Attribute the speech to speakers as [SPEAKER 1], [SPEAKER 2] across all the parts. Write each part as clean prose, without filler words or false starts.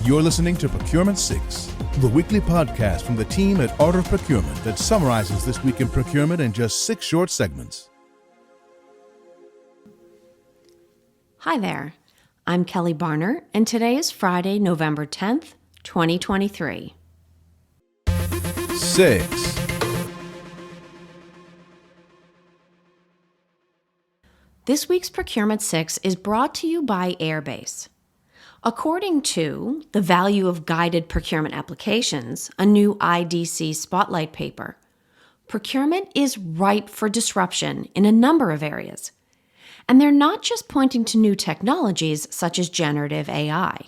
[SPEAKER 1] You're listening to Procurement 6, the weekly podcast from the team at Art of Procurement that summarizes this week in procurement in just 6 short segments.
[SPEAKER 2] Hi there, I'm Kelly Barner, and today is Friday, November 10th, 2023.
[SPEAKER 1] 6.
[SPEAKER 2] This week's Procurement 6 is brought to you by Airbase. According to The Value of Guided Procurement Applications, a new IDC Spotlight paper, procurement is ripe for disruption in a number of areas. And they're not just pointing to new technologies such as generative AI.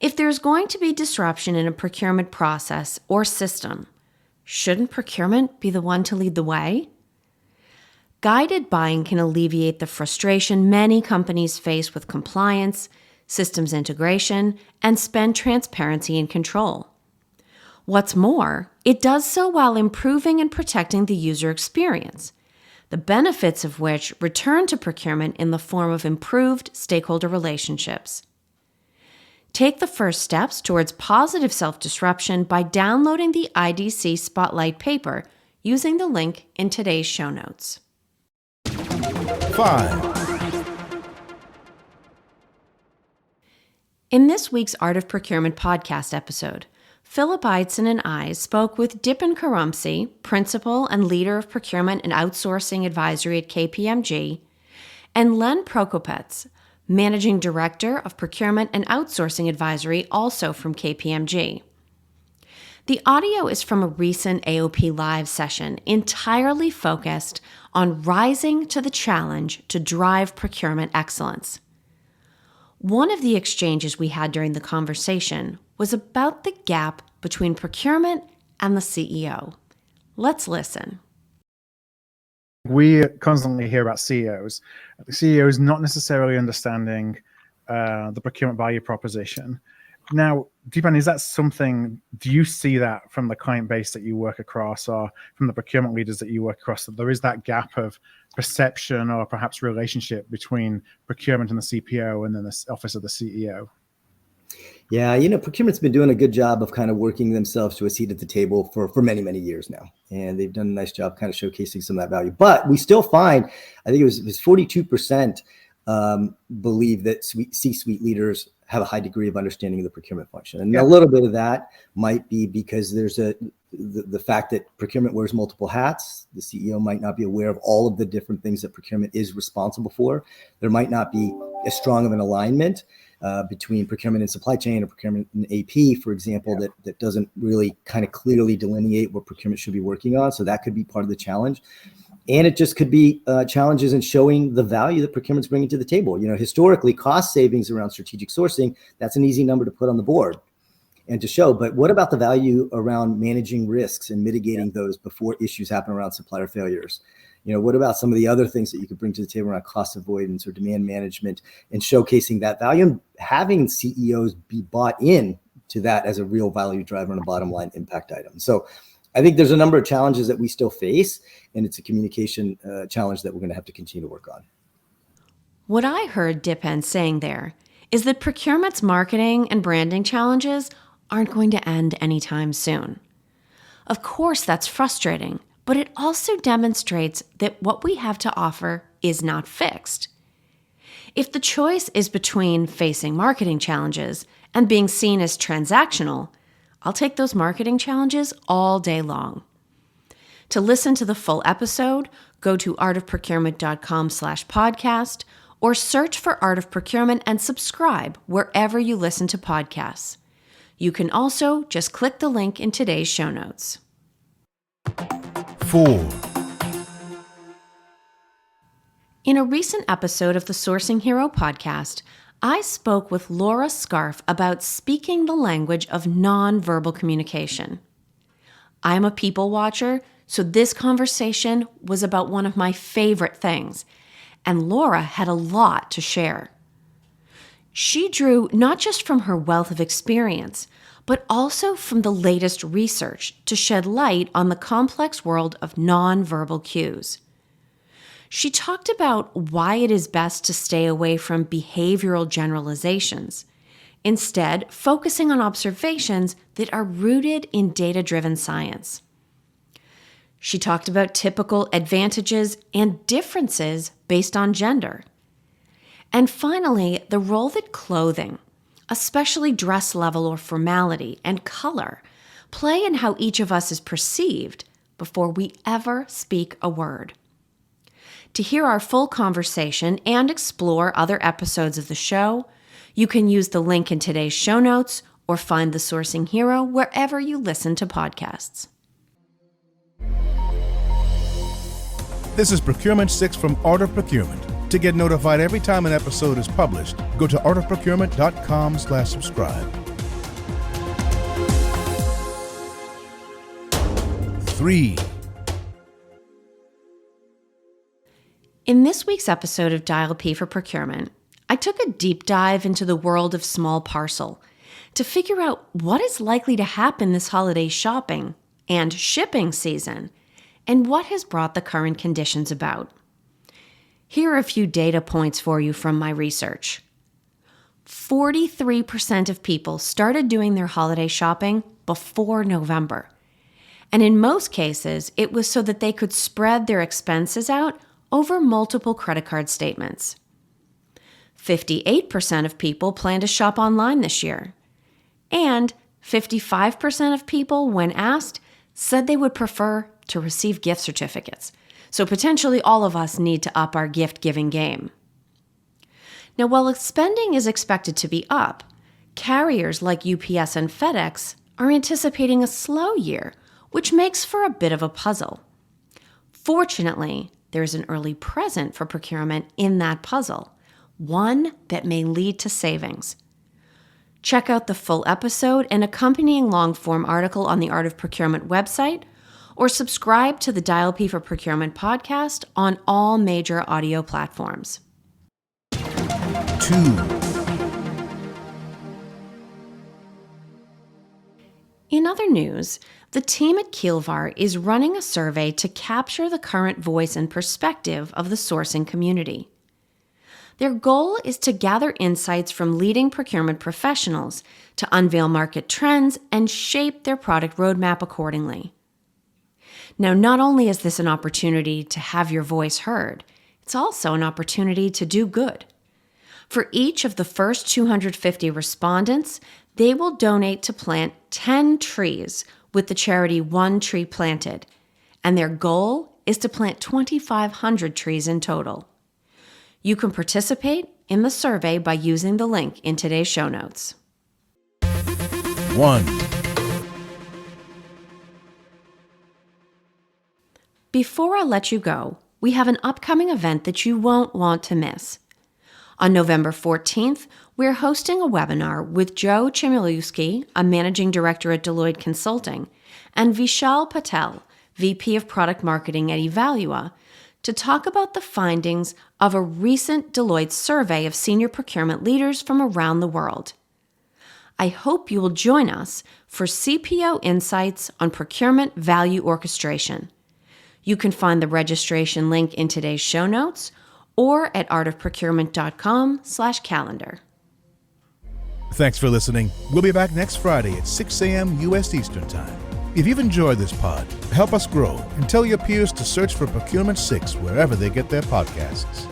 [SPEAKER 2] If there's going to be disruption in a procurement process or system, shouldn't procurement be the one to lead the way? Guided buying can alleviate the frustration many companies face with compliance, systems integration, and spend transparency and control. What's more, it does so while improving and protecting the user experience, the benefits of which return to procurement in the form of improved stakeholder relationships. Take the first steps towards positive self-disruption by downloading the IDC Spotlight paper using the link in today's show notes.
[SPEAKER 1] 5.
[SPEAKER 2] In this week's Art of Procurement podcast episode, Philip Eidson and I spoke with Dipen Karamsi, Principal and Leader of Procurement and Outsourcing Advisory at KPMG, and Len Prokopets, Managing Director of Procurement and Outsourcing Advisory, also from KPMG. The audio is from a recent AOP Live session entirely focused on rising to the challenge to drive procurement excellence. One of the exchanges we had during the conversation was about the gap between procurement and the CEO. Let's listen.
[SPEAKER 3] We constantly hear about CEOs. CEOs not necessarily understanding the procurement value proposition. Now, Dipen, is that something, do you see that from the client base that you work across or from the procurement leaders that you work across, that there is that gap of perception or perhaps relationship between procurement and the CPO and then the office of the CEO?
[SPEAKER 4] Yeah, procurement's been doing a good job of kind of working themselves to a seat at the table for many, many years now. And they've done a nice job kind of showcasing some of that value. But we still find, I think it was 42% believe that C-suite leaders have a high degree of understanding of the procurement function. And a little bit of that might be because there's the fact that procurement wears multiple hats. The CEO might not be aware of all of the different things that procurement is responsible for. There might not be as strong of an alignment between procurement and supply chain or procurement and AP, for example, that doesn't really kind of clearly delineate what procurement should be working on. So that could be part of the challenge. And it just could be challenges in showing the value that procurement's bringing to the table. Historically, cost savings around strategic sourcing, that's an easy number to put on the board and to show. But what about the value around managing risks and mitigating those before issues happen around supplier failures? What about some of the other things that you could bring to the table around cost avoidance or demand management and showcasing that value and having CEOs be bought in to that as a real value driver and a bottom line impact item? So I think there's a number of challenges that we still face, and it's a communication challenge that we're going to have to continue to work on.
[SPEAKER 2] What I heard Dipen saying there is that procurement's marketing and branding challenges aren't going to end anytime soon. Of course, that's frustrating, but it also demonstrates that what we have to offer is not fixed. If the choice is between facing marketing challenges and being seen as transactional, I'll take those marketing challenges all day long. To listen to the full episode, go to artofprocurement.com/podcast or search for Art of Procurement and subscribe wherever you listen to podcasts. You can also just click the link in today's show notes.
[SPEAKER 1] 4.
[SPEAKER 2] In a recent episode of the Sourcing Hero podcast, I spoke with Laura Scarf about speaking the language of nonverbal communication. I'm a people watcher, so this conversation was about one of my favorite things, and Laura had a lot to share. She drew not just from her wealth of experience, but also from the latest research to shed light on the complex world of nonverbal cues. She talked about why it is best to stay away from behavioral generalizations instead focusing on observations that are rooted in data-driven science. She talked about typical advantages and differences based on gender. And finally, the role that clothing, especially dress level or formality, and color play in how each of us is perceived before we ever speak a word. To hear our full conversation and explore other episodes of the show, you can use the link in today's show notes or find The Sourcing Hero wherever you listen to podcasts.
[SPEAKER 1] This is Procurement 6 from Art of Procurement. To get notified every time an episode is published, go to artofprocurement.com/subscribe. 3.
[SPEAKER 2] In this week's episode of Dial P for Procurement, I took a deep dive into the world of small parcel to figure out what is likely to happen this holiday shopping and shipping season, and what has brought the current conditions about. Here are a few data points for you from my research. 43% of people started doing their holiday shopping before November. And in most cases, it was so that they could spread their expenses out over multiple credit card statements. 58% of people plan to shop online this year. And 55% of people, when asked, said they would prefer to receive gift certificates. So potentially all of us need to up our gift-giving game. Now, while spending is expected to be up, carriers like UPS and FedEx are anticipating a slow year, which makes for a bit of a puzzle. Fortunately, there is an early present for procurement in that puzzle, one that may lead to savings. Check out the full episode and accompanying long-form article on the Art of Procurement website, or subscribe to the Dial P for Procurement podcast on all major audio platforms.
[SPEAKER 1] 2.
[SPEAKER 2] In other news, the team at Kielvar is running a survey to capture the current voice and perspective of the sourcing community. Their goal is to gather insights from leading procurement professionals to unveil market trends and shape their product roadmap accordingly. Now, not only is this an opportunity to have your voice heard, it's also an opportunity to do good. For each of the first 250 respondents, they will donate to plant 10 trees with the charity One Tree Planted, and their goal is to plant 2,500 trees in total. You can participate in the survey by using the link in today's show notes.
[SPEAKER 1] 1.
[SPEAKER 2] Before I let you go, we have an upcoming event that you won't want to miss. On November 14th, we're hosting a webinar with Joe Chmielewski, a managing director at Deloitte Consulting, and Vishal Patel, VP of Product Marketing at Evalua, to talk about the findings of a recent Deloitte survey of senior procurement leaders from around the world. I hope you will join us for CPO Insights on Procurement Value Orchestration. You can find the registration link in today's show notes or at artofprocurement.com/calendar.
[SPEAKER 1] Thanks for listening. We'll be back next Friday at 6 a.m. U.S. Eastern Time. If you've enjoyed this pod, help us grow and tell your peers to search for Procurement 6 wherever they get their podcasts.